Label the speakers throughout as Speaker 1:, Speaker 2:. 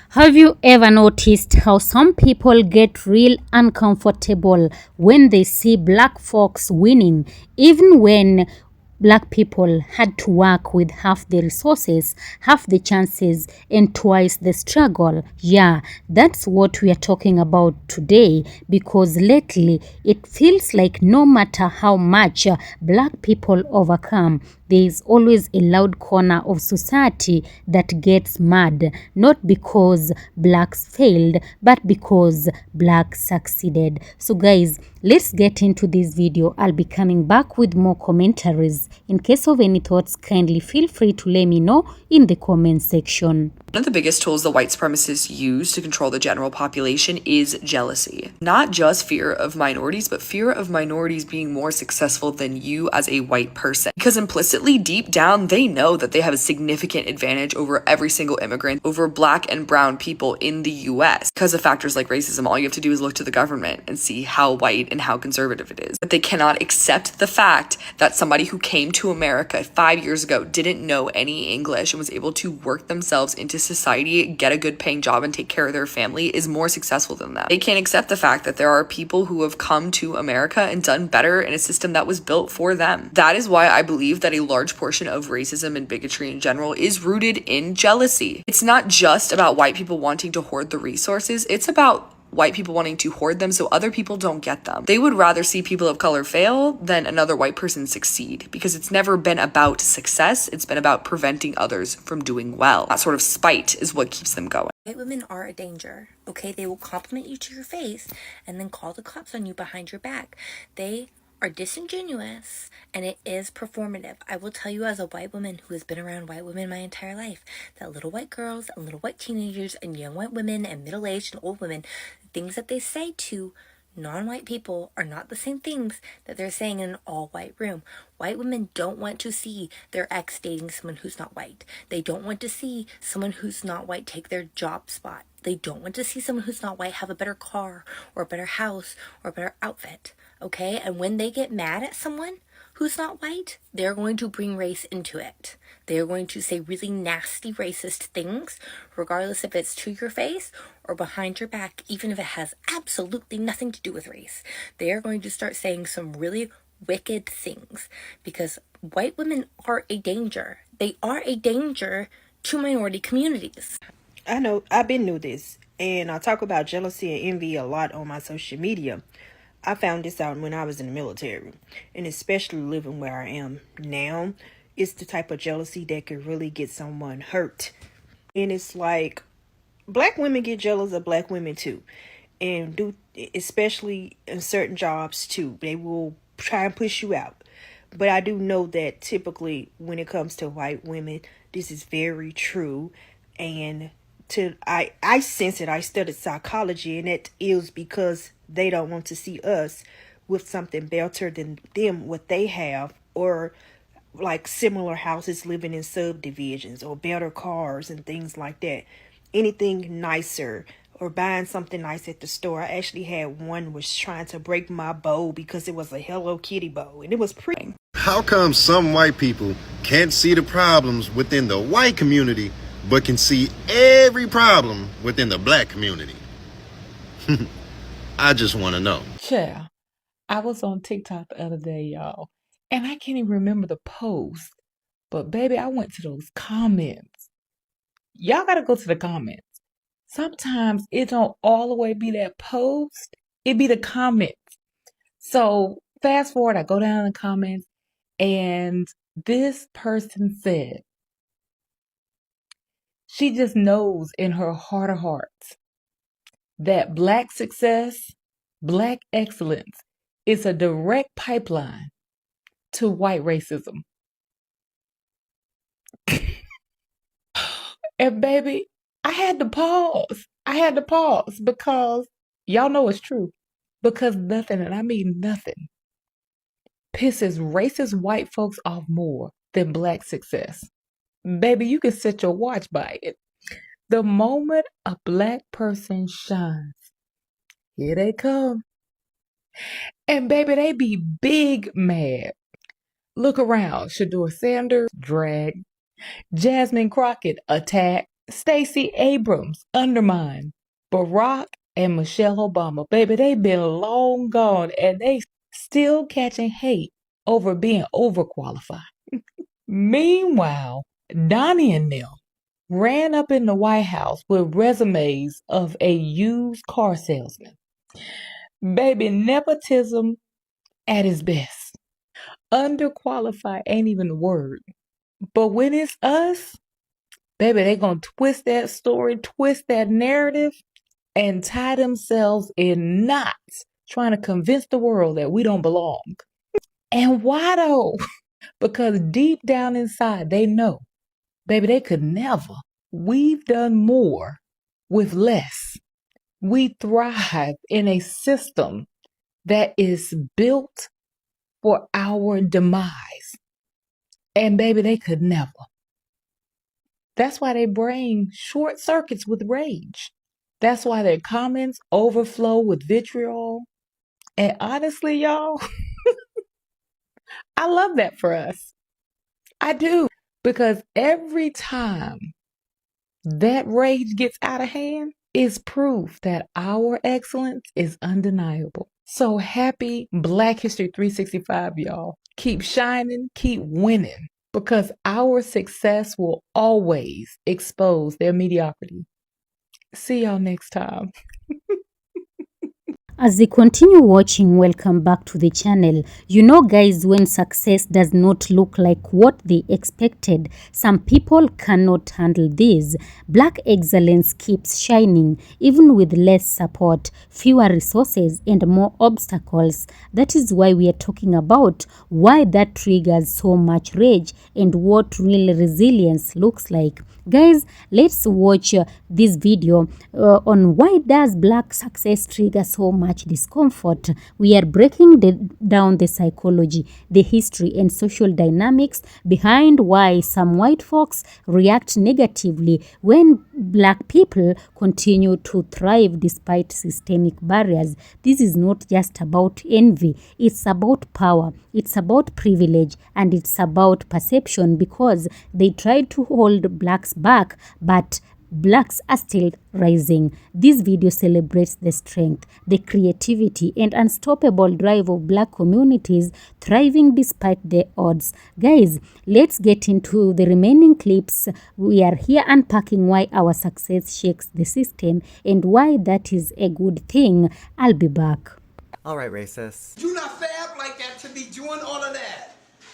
Speaker 1: Have you ever noticed how some people get real uncomfortable when they see black folks winning, even when black people had to work with half the resources, half the chances, and twice the struggle? Yeah, that's what we are talking about today because lately it feels like no matter how much black people overcome, there is always a loud corner of society that gets mad, not because blacks failed, but because blacks succeeded. So guys, let's get into this video. I'll be coming back with more commentaries. In case of any thoughts, kindly feel free to let me know in the comment section.
Speaker 2: One of the biggest tools the white supremacists use to control the general population is jealousy. Not just fear of minorities, but fear of minorities being more successful than you as a white person. Because implicitly, deep down, they know that they have a significant advantage over every single immigrant, over black and brown people in the US. Because of factors like racism, all you have to do is look to the government and see how white and how conservative it is. But they cannot accept the fact that somebody who came to America 5 years ago didn't know any English and was able to work themselves into society, get a good paying job, and take care of their family is more successful than them. They can't accept the fact that there are people who have come to America and done better in a system that was built for them. That is why I believe that a large portion of racism and bigotry in general is rooted in jealousy. It's not just about white people wanting to hoard the resources, it's about white people wanting to hoard them so other people don't get them. They would rather see people of color fail than another white person succeed because it's never been about success, it's been about preventing others from doing well. That sort of spite is what keeps them going.
Speaker 3: White women are a danger, okay? They will compliment you to your face and then call the cops on you behind your back. They are disingenuous and it is performative. I will tell you, as a white woman who has been around white women my entire life, that little white girls and little white teenagers and young white women and middle-aged and old women, things that they say to non-white people are not the same things that they're saying in an all-white room. White women don't want to see their ex dating someone who's not white. They don't want to see someone who's not white take their job spot. They don't want to see someone who's not white have a better car or a better house or a better outfit, okay? And when they get mad at someone who's not white, they're going to bring race into it. They're going to say really nasty racist things, regardless if it's to your face or behind your back, even if it has absolutely nothing to do with race. They are going to start saying some really wicked things because white women are a danger. They are a danger to minority communities.
Speaker 4: I know I've been knew this, and I talk about jealousy and envy a lot on my social media. I found this out when I was in the military, and especially living where I am now, it's the type of jealousy that could really get someone hurt. And it's like black women get jealous of black women too, and do especially in certain jobs too. They will try and push you out. But I do know that typically when it comes to white women, this is very true, and I sense it. I studied psychology, and it is because they don't want to see us with something better than them, what they have, or like similar houses living in subdivisions or better cars and things like that. Anything nicer or buying something nice at the store. I actually had one was trying to break my bow because it was a Hello Kitty bow and it was pretty.
Speaker 5: How come some white people can't see the problems within the white community, but can see every problem within the black community? I just want to know.
Speaker 6: Yeah, I was on TikTok the other day, y'all, and I can't even remember the post. But baby, I went to those comments. Y'all gotta go to the comments. Sometimes it don't all the way be that post. It be the comments. So fast forward, I go down in the comments, and this person said she just knows in her heart of hearts that black success, black excellence is a direct pipeline to white racism. And baby, I had to pause. I had to pause because y'all know it's true. Because nothing, and I mean nothing, pisses racist white folks off more than black success. Baby, you can set your watch by it. The moment a black person shines, here they come. And baby, they be big mad. Look around. Shador Sanders, drag. Jasmine Crockett, attack. Stacey Abrams undermined Barack and Michelle Obama. Baby, they've been long gone and they still catching hate over being overqualified. Meanwhile, Donnie and them ran up in the White House with resumes of a used car salesman. Baby, nepotism at its best. Underqualified ain't even the word. But when it's us, baby, they gonna twist that story, twist that narrative, and tie themselves in knots trying to convince the world that we don't belong. And why though? Because deep down inside, they know, baby, they could never. We've done more with less. We thrive in a system that is built for our demise. And baby, they could never. That's why their brain short circuits with rage. That's why their comments overflow with vitriol. And honestly, y'all, I love that for us. I do. Because every time that rage gets out of hand, is proof that our excellence is undeniable. So happy Black History 365, y'all. Keep shining, keep winning, because our success will always expose their mediocrity. See y'all next time.
Speaker 1: As you continue watching, welcome back to the channel. You know guys, when success does not look like what they expected, some people cannot handle this. Black excellence keeps shining even with less support, fewer resources and more obstacles. That is why we are talking about why that triggers so much rage and what real resilience looks like. Guys, let's watch this video on why does black success trigger so much discomfort. We are breaking down the psychology, the history and social dynamics behind why some white folks react negatively when black people continue to thrive despite systemic barriers. This is not just about envy, it's about power, it's about privilege, and it's about perception, because they tried to hold blacks back, but blacks are still rising. This video celebrates the strength, the creativity and unstoppable drive of black communities thriving despite the odds. Guys, let's get into the remaining clips. We are here unpacking why our success shakes the system and why that is a good thing. I'll be back.
Speaker 7: All right, racists.
Speaker 8: You not fab like that to be doing all of that.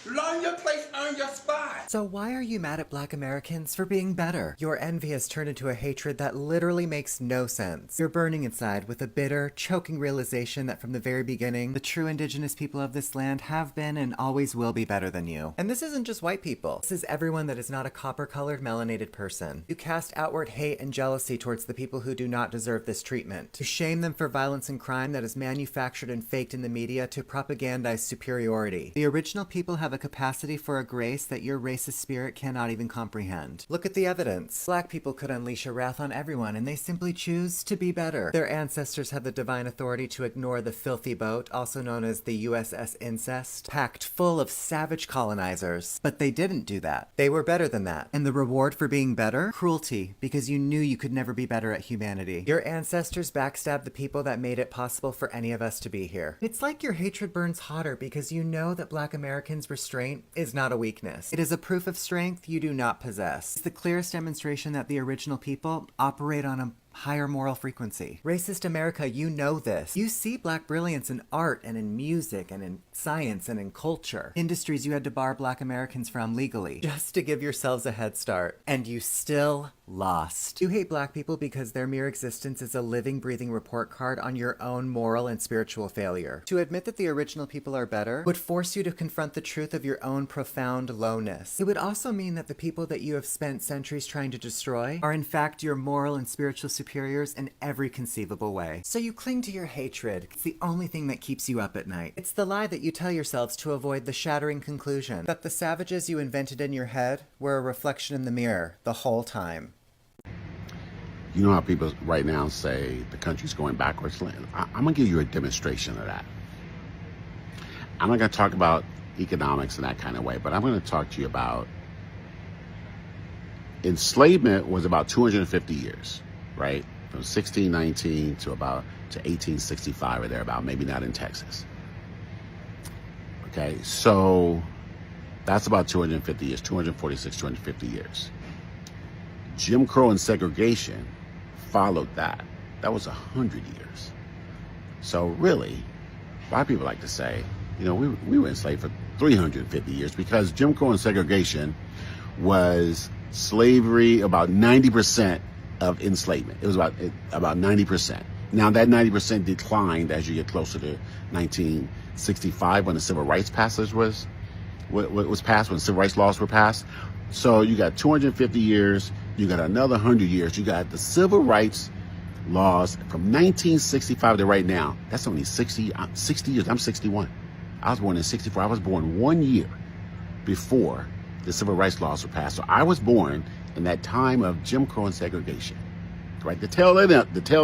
Speaker 8: Learn your place, earn your spot.
Speaker 7: So why are you mad at black Americans for being better? Your envy has turned into a hatred that literally makes no sense. You're burning inside with a bitter, choking realization that from the very beginning, the true indigenous people of this land have been and always will be better than you. And this isn't just white people. This is everyone that is not a copper-colored melanated person. You cast outward hate and jealousy towards the people who do not deserve this treatment. You shame them for violence and crime that is manufactured and faked in the media to propagandize superiority. The original people have a capacity for a grace that your racist spirit cannot even comprehend. Look at the evidence. Black people could unleash a wrath on everyone and they simply choose to be better. Their ancestors had the divine authority to ignore the filthy boat, also known as the USS Incest, packed full of savage colonizers. But they didn't do that. They were better than that. And the reward for being better? Cruelty, because you knew you could never be better at humanity. Your ancestors backstabbed the people that made it possible for any of us to be here. It's like your hatred burns hotter because you know that black Americans restraint is not a weakness. It is a proof of strength you do not possess. It's the clearest demonstration that the original people operate on a higher moral frequency. Racist America, you know this. You see black brilliance in art and in music and in science and in culture. Industries you had to bar black Americans from legally, just to give yourselves a head start. And you still lost. You hate black people because their mere existence is a living, breathing report card on your own moral and spiritual failure. To admit that the original people are better would force you to confront the truth of your own profound lowness. It would also mean that the people that you have spent centuries trying to destroy are in fact your moral and spiritual superiors in every conceivable way. So you cling to your hatred. It's the only thing that keeps you up at night. It's the lie that you tell yourselves to avoid the shattering conclusion that the savages you invented in your head were a reflection in the mirror the whole time.
Speaker 9: You know how people right now say the country's going backwards? I'm gonna give you a demonstration of that. I'm not gonna talk about economics in that kind of way, but I'm gonna talk to you about enslavement was about 250 years, right? From 1619 to 1865 or thereabout, maybe not in Texas. Okay, so that's about 250 years, 246, 250 years. Jim Crow and segregation followed that. That was 100 years. So really, a lot of people like to say, we were enslaved for 350 years because Jim Crow and segregation was slavery, about 90% of enslavement. It was about 90%. Now that 90% declined as you get closer to 1965 when the Civil Rights passage was passed, when civil rights laws were passed. So you got 250 years, you got another 100 years, you got the civil rights laws from 1965 to right now. That's only 60 years. I'm 61. I was born in 64. I was born 1 year before the civil rights laws were passed. So I was born in that time of Jim Crow and segregation, right? The tail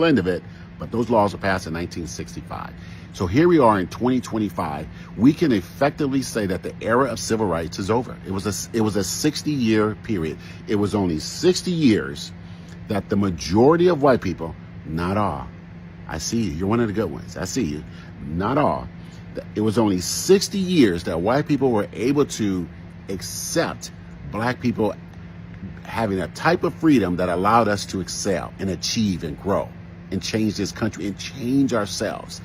Speaker 9: end of it, but those laws were passed in 1965. So here we are in 2025. We can effectively say that the era of civil rights is over. It was a 60-year period. It was only 60 years that the majority of white people, not all, I see you, you're one of the good ones, I see you, not all, it was only 60 years that white people were able to accept black people having a type of freedom that allowed us to excel and achieve and grow and change this country and change ourselves.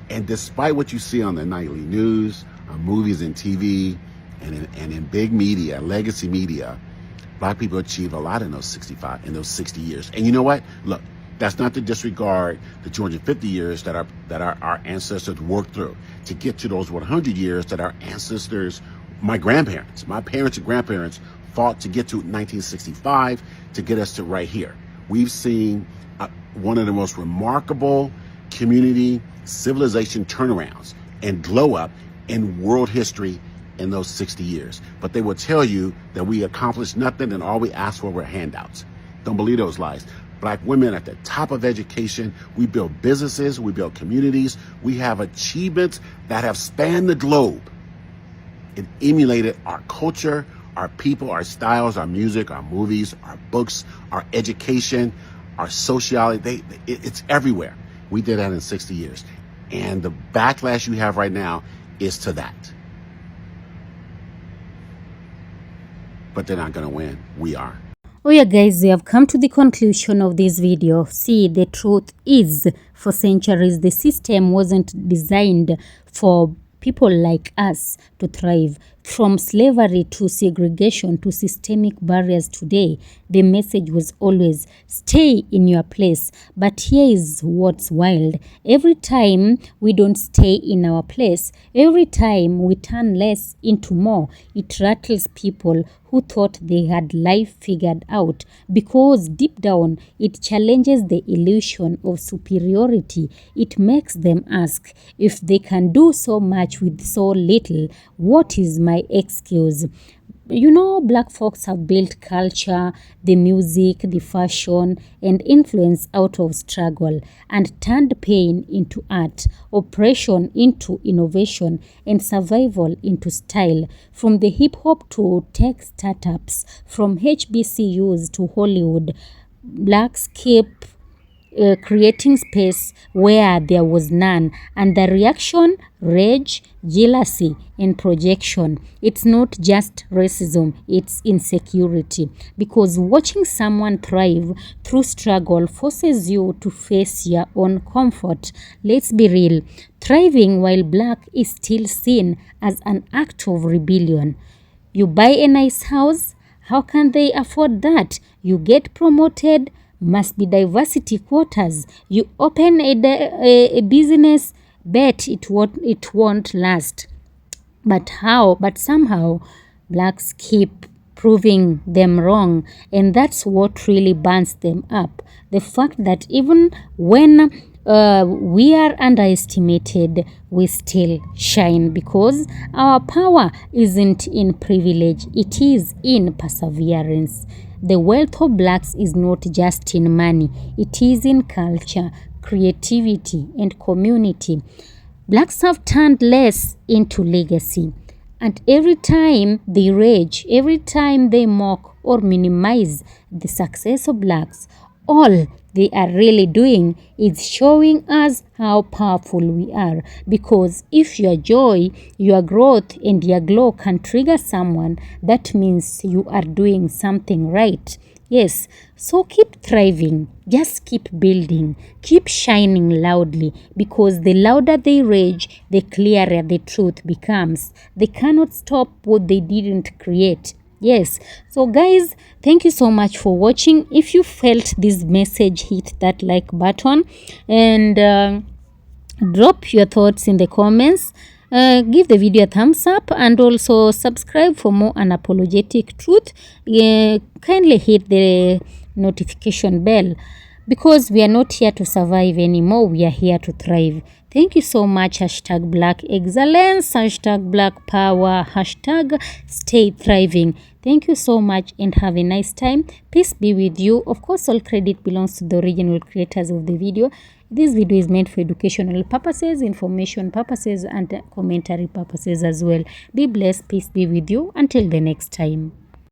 Speaker 9: And despite what you see on the nightly news, on movies and TV, and in big media, legacy media, black people achieved a lot in those 60 years. And you know what? Look, that's not to disregard the 250 years that our ancestors worked through to get to those 100 years that our ancestors, my parents and grandparents fought to get to 1965 to get us to right here. We've seen one of the most remarkable community civilization turnarounds and glow up in world history in those 60 years. But they will tell you that we accomplished nothing and all we asked for were handouts. Don't believe those lies. Black women at the top of education. We build businesses. We build communities. We have achievements that have spanned the globe and emulated our culture, our people, our styles, our music, our movies, our books, our education, our sociality. It's everywhere. We did that in 60 years. And the backlash you have right now is to that. But they're not going to win. We are.
Speaker 1: Oh yeah, guys, we have come to the conclusion of this video. See, the truth is, for centuries, the system wasn't designed for people like us to thrive. From slavery to segregation to systemic barriers today, the message was always stay in your place. But here is what's wild. Every time we don't stay in our place, every time we turn less into more, it rattles people who thought they had life figured out, because deep down it challenges the illusion of superiority. It makes them ask, if they can do so much with so little, what is my excuse? You know, black folks have built culture, the music, the fashion, and influence out of struggle, and turned pain into art, oppression into innovation, and survival into style. From the hip-hop to tech startups, from HBCUs to Hollywood, blacks keep creating space where there was none, and the reaction, rage, jealousy, and projection. It's not just racism, it's insecurity, because watching someone thrive through struggle forces you to face your own comfort. Let's be real, thriving while black is still seen as an act of rebellion. You buy a nice house, how can they afford that? You get promoted, must be diversity quotas. You open a business, bet it won't last. But somehow blacks keep proving them wrong, and that's what really burns them up. The fact that even when we are underestimated, we still shine, because our power isn't in privilege, it is in perseverance. The wealth of blacks is not just in money, it is in culture, creativity, and community. Blacks have turned less into legacy. And every time they rage, every time they mock or minimize the success of blacks, all they are really doing is showing us how powerful we are. Because if your joy, your growth, and your glow can trigger someone, that means you are doing something right. Yes, so keep thriving, just keep building, keep shining loudly, because the louder they rage, the clearer the truth becomes. They cannot stop what they didn't create. Yes, so guys, thank you so much for watching. If you felt this message, hit that like button and drop your thoughts in the comments. Give the video a thumbs up and also subscribe for more unapologetic truth. Kindly hit the notification bell, because we are not here to survive anymore. We are here to thrive. Thank you so much. Hashtag Black Excellence, hashtag Black Power, hashtag Stay Thriving. Thank you so much and have a nice time. Peace be with you. Of course, all credit belongs to the original creators of the video. This video is meant for educational purposes, information purposes, and commentary purposes as well. Be blessed. Peace be with you. Until the next time.